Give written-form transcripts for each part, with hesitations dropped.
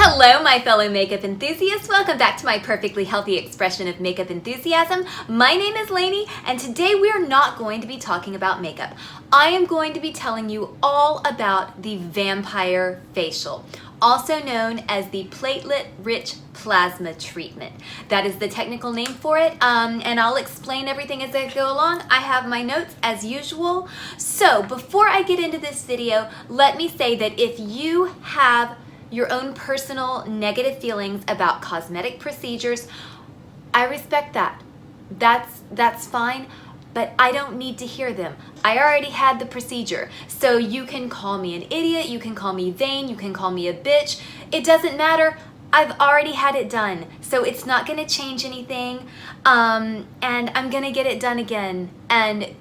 Hello, my fellow makeup enthusiasts. Welcome back to my perfectly healthy expression of makeup enthusiasm. My name is Lainey, and today we are not going to be talking about makeup. I am going to be telling you all about the vampire facial, also known as the platelet-rich plasma treatment. That is the technical name for it, and I'll explain everything as I go along. I have my notes as usual. So before I get into this video, let me say that if you have your own personal negative feelings about cosmetic procedures, I respect that. That's fine, but I don't need to hear them. I already had the procedure. So you can call me an idiot, you can call me vain, you can call me a bitch. It doesn't matter. I've already had it done. So it's not gonna change anything. And I'm gonna get it done again. And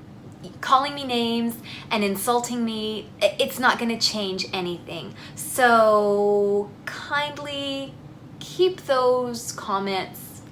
calling me names and insulting me, it's not going to change anything. So kindly keep those comments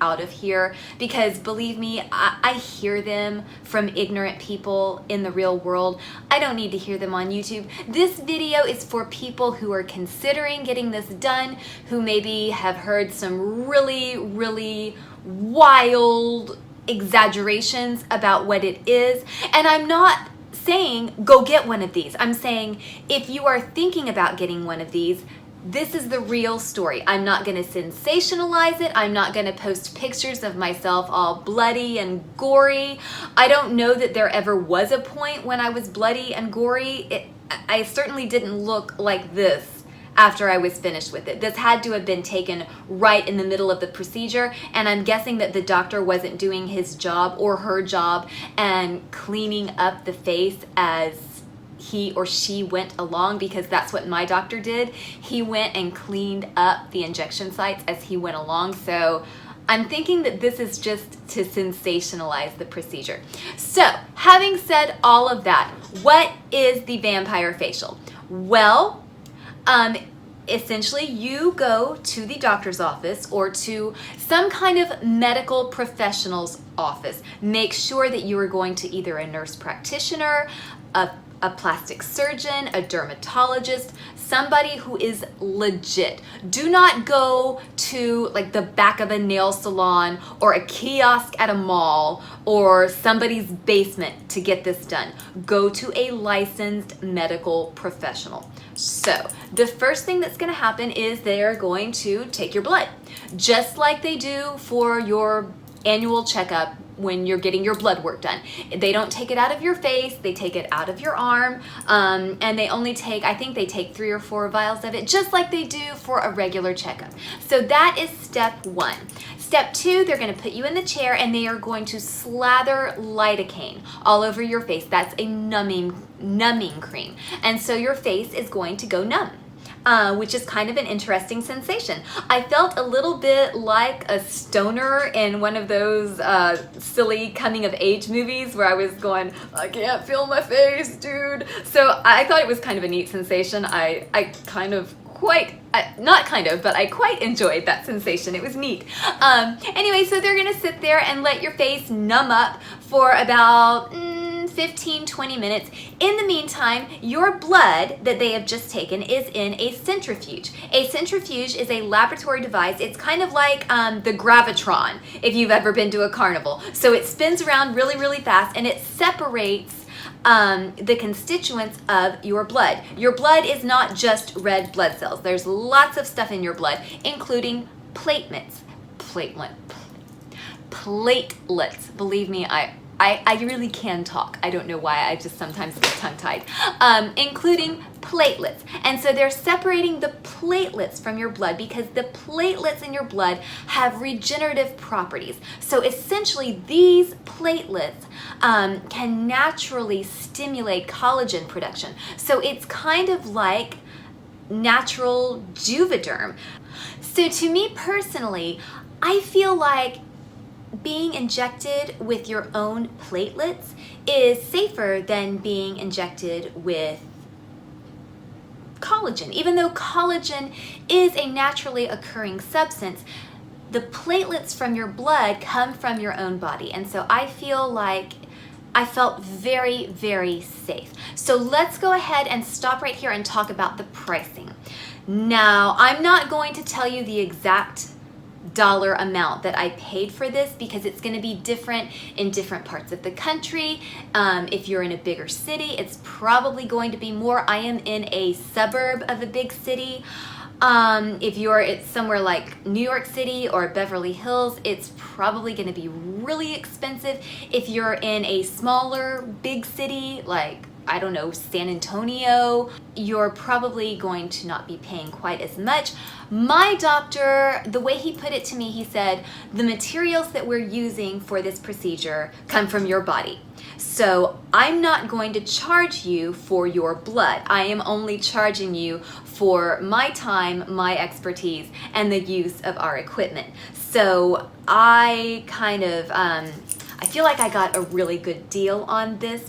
out of here, because believe me, I hear them from ignorant people in the real world. I don't need to hear them on YouTube. This video is for people who are considering getting this done, who maybe have heard some really wild exaggerations about what it is. And I'm not saying go get one of these. I'm saying if you are thinking about getting one of these, this is the real story. I'm not going to sensationalize it. I'm not going to post pictures of myself all bloody and gory. I don't know that there ever was a point when I was bloody and gory. I certainly didn't look like this after I was finished with it. This had to have been taken right in the middle of the procedure, and I'm guessing that the doctor wasn't doing his job or her job and cleaning up the face as he or she went along, because that's what my doctor did. He went and cleaned up the injection sites as he went along. So I'm thinking that this is just to sensationalize the procedure. So having said all of that, what is the vampire facial? Well, essentially you go to the doctor's office or to some kind of medical professional's office. Make sure that you are going to either a nurse practitioner, a plastic surgeon, a dermatologist, somebody who is legit. Do not go to like the back of a nail salon or a kiosk at a mall or somebody's basement to get this done. Go to a licensed medical professional. So the first thing that's going to happen is they're going to take your blood, just like they do for your annual checkup when you're getting your blood work done. They don't take it out of your face, they take it out of your arm, and they only take, I think they take 3 or 4 vials of it, just like they do for a regular checkup. So that is step 1. Step 2, they're going to put you in the chair and they are going to slather lidocaine all over your face. That's a numbing cream. And so your face is going to go numb. Which is kind of an interesting sensation. I felt a little bit like a stoner in one of those silly coming of age movies where I was going, I can't feel my face, dude. So I thought it was kind of a neat sensation. I quite enjoyed that sensation. It was neat. Anyway, so they're gonna sit there and let your face numb up for about 15-20 minutes. In the meantime, your blood that they have just taken is in a centrifuge. A centrifuge is a laboratory device. It's kind of like the Gravitron, if you've ever been to a carnival. So it spins around really fast and it separates the constituents of your blood. Your blood is not just red blood cells. There's lots of stuff in your blood, including platelets. Believe me, I really can talk. I don't know why, I just sometimes get tongue-tied. Including platelets. And so they're separating the platelets from your blood because the platelets in your blood have regenerative properties. So essentially these platelets can naturally stimulate collagen production. So it's kind of like natural Juvederm. So to me personally, I feel like being injected with your own platelets is safer than being injected with collagen. Even though collagen is a naturally occurring substance, the platelets from your blood come from your own body. And so I feel like I felt very safe. So let's go ahead and stop right here and talk about the pricing. Now, I'm not going to tell you the exact dollar amount that I paid for this because it's going to be different in different parts of the country. If you're in a bigger city, it's probably going to be more. I am in a suburb of a big city. If you're somewhere like New York City or Beverly Hills, it's probably going to be really expensive. If you're in a smaller big city like, I don't know, San Antonio, you're probably going to not be paying quite as much. My doctor, the way he put it to me, he said, the materials that we're using for this procedure come from your body. So I'm not going to charge you for your blood. I am only charging you for my time, my expertise, and the use of our equipment. So I kind of, I feel like I got a really good deal on this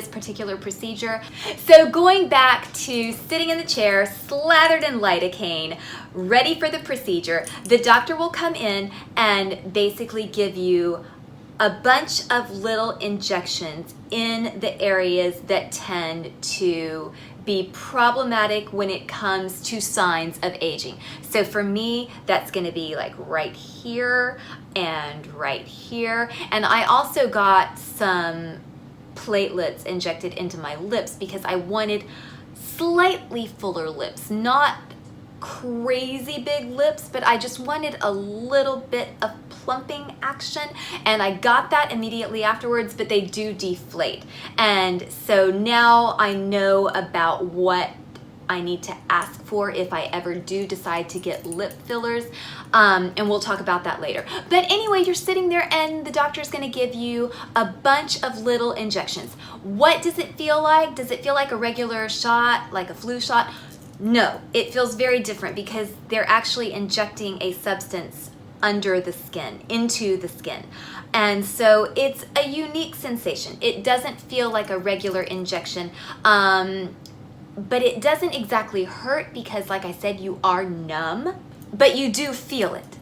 particular procedure. So going back to sitting in the chair, slathered in lidocaine, ready for the procedure, the doctor will come in and basically give you a bunch of little injections in the areas that tend to be problematic when it comes to signs of aging. So for me, that's going to be like right here and right here. And I also got some platelets injected into my lips because I wanted slightly fuller lips, not crazy big lips, but I just wanted a little bit of plumping action, and I got that immediately afterwards, but they do deflate. And so now I know about what I need to ask for if I ever do decide to get lip fillers, and we'll talk about that later. But anyway, you're sitting there and the doctor's going to give you a bunch of little injections. What does it feel like? Does it feel like a regular shot, like a flu shot? No, it feels very different because they're actually injecting a substance under the skin, into the skin. And so it's a unique sensation. It doesn't feel like a regular injection, but it doesn't exactly hurt because, like I said, you are numb, but you do feel it.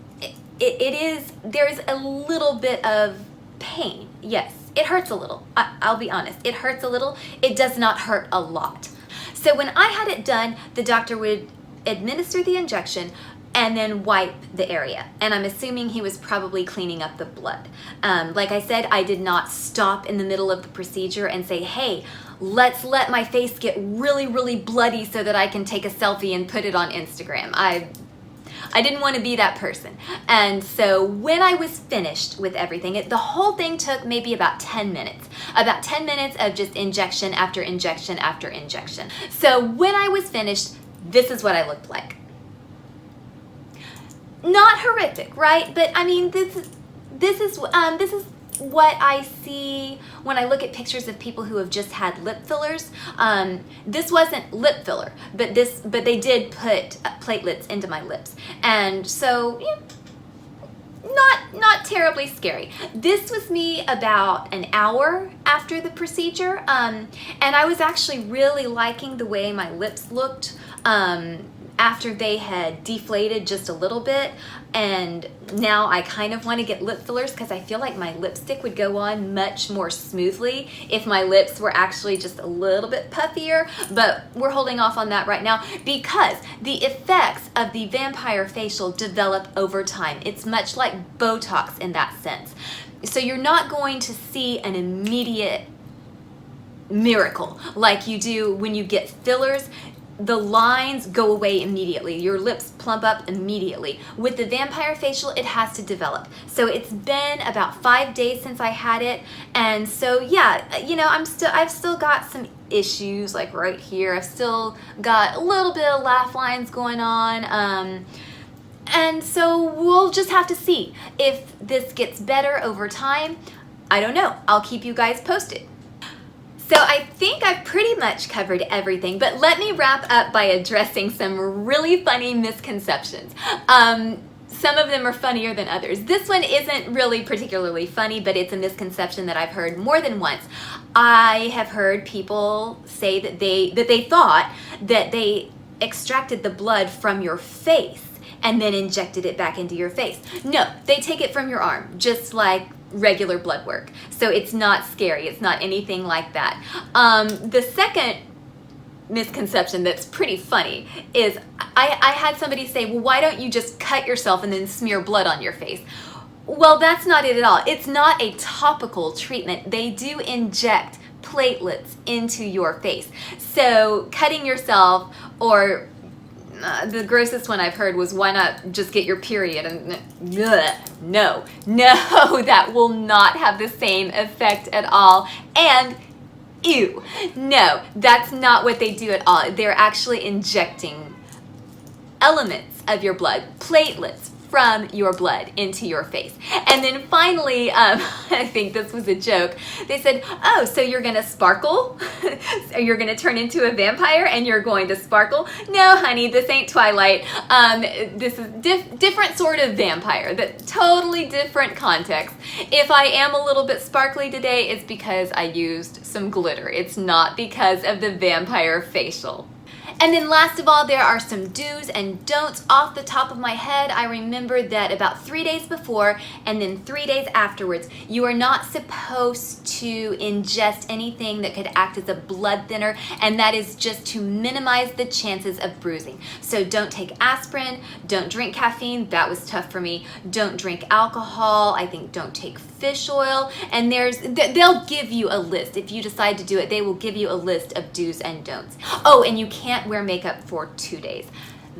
There's a little bit of pain. Yes, it hurts a little. I'll be honest, it hurts a little. It does not hurt a lot. So when I had it done, the doctor would administer the injection and then wipe the area. And I'm assuming he was probably cleaning up the blood. Like I said, I did not stop in the middle of the procedure and say, hey, let's let my face get really, really bloody so that I can take a selfie and put it on Instagram. I didn't want to be that person. And so when I was finished with everything, the whole thing took maybe about 10 minutes. About 10 minutes of just injection after injection after injection. So when I was finished, this is what I looked like. Not horrific, right? But I mean, this is what I see when I look at pictures of people who have just had lip fillers. This wasn't lip filler, but they did put platelets into my lips, and so yeah, not terribly scary. This was me about an hour after the procedure, and I was actually really liking the way my lips looked after they had deflated just a little bit. And now I kind of want to get lip fillers because I feel like my lipstick would go on much more smoothly if my lips were actually just a little bit puffier, but we're holding off on that right now because the effects of the vampire facial develop over time. It's much like Botox in that sense. So you're not going to see an immediate miracle like you do when you get fillers. The lines go away immediately. Your lips plump up immediately. With the vampire facial, it has to develop. So it's been about 5 days since I had it. And so yeah, you know, I've still got some issues like right here. I've still got a little bit of laugh lines going on. And so we'll just have to see if this gets better over time. I don't know. I'll keep you guys posted. So I think I've pretty much covered everything, but let me wrap up by addressing some really funny misconceptions. Some of them are funnier than others. This one isn't really particularly funny, but it's a misconception that I've heard more than once. I have heard people say that they thought that they extracted the blood from your face and then injected it back into your face. No, they take it from your arm, just like regular blood work. So it's not scary. It's not anything like that. The second misconception that's pretty funny is I had somebody say, well, why don't you just cut yourself and then smear blood on your face? Well, that's not it at all. It's not a topical treatment. They do inject platelets into your face. So cutting yourself, or the grossest one I've heard was, why not just get your period? And no, that will not have the same effect at all. And ew, no, that's not what they do at all. They're actually injecting elements of your blood, platelets from your blood into your face. And then finally, I think this was a joke, they said, oh, so you're gonna sparkle? So you're gonna turn into a vampire and you're going to sparkle? No, honey, this ain't Twilight. This is different sort of vampire, totally different context. If I am a little bit sparkly today, it's because I used some glitter. It's not because of the vampire facial. And then last of all, there are some do's and don'ts. Off the top of my head, I remember that about 3 days before and then 3 days afterwards, you are not supposed to ingest anything that could act as a blood thinner, and that is just to minimize the chances of bruising. So don't take aspirin, don't drink caffeine, that was tough for me, don't drink alcohol, I think don't take fish oil, and they'll give you a list. If you decide to do it, they will give you a list of do's and don'ts. Oh, and you can't wear makeup for 2 days.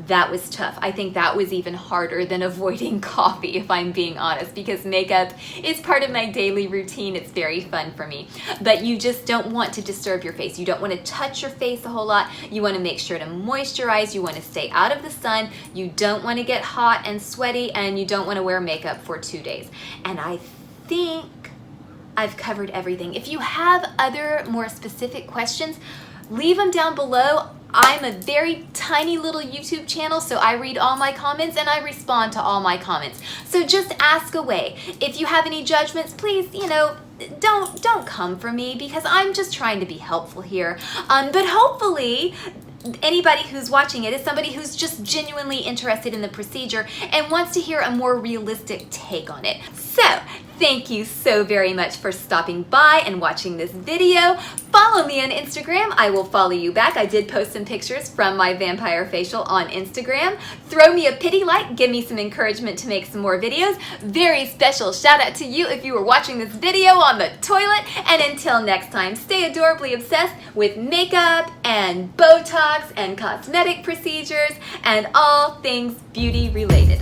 That was tough. I think that was even harder than avoiding coffee, if I'm being honest, because makeup is part of my daily routine. It's very fun for me. But you just don't want to disturb your face. You don't want to touch your face a whole lot. You want to make sure to moisturize. You want to stay out of the sun. You don't want to get hot and sweaty, and you don't want to wear makeup for 2 days. And I think I've covered everything. If you have other more specific questions, leave them down below. I'm a very tiny little YouTube channel, so I read all my comments and I respond to all my comments. So just ask away. If you have any judgments, please, don't come for me, because I'm just trying to be helpful here. But hopefully anybody who's watching it is somebody who's just genuinely interested in the procedure and wants to hear a more realistic take on it. So thank you so very much for stopping by and watching this video. Follow me on Instagram. I will follow you back. I did post some pictures from my vampire facial on Instagram. Throw me a pity like, give me some encouragement to make some more videos. Very special shout out to you if you were watching this video on the toilet. And until next time, stay adorably obsessed with makeup and Botox and cosmetic procedures and all things beauty related.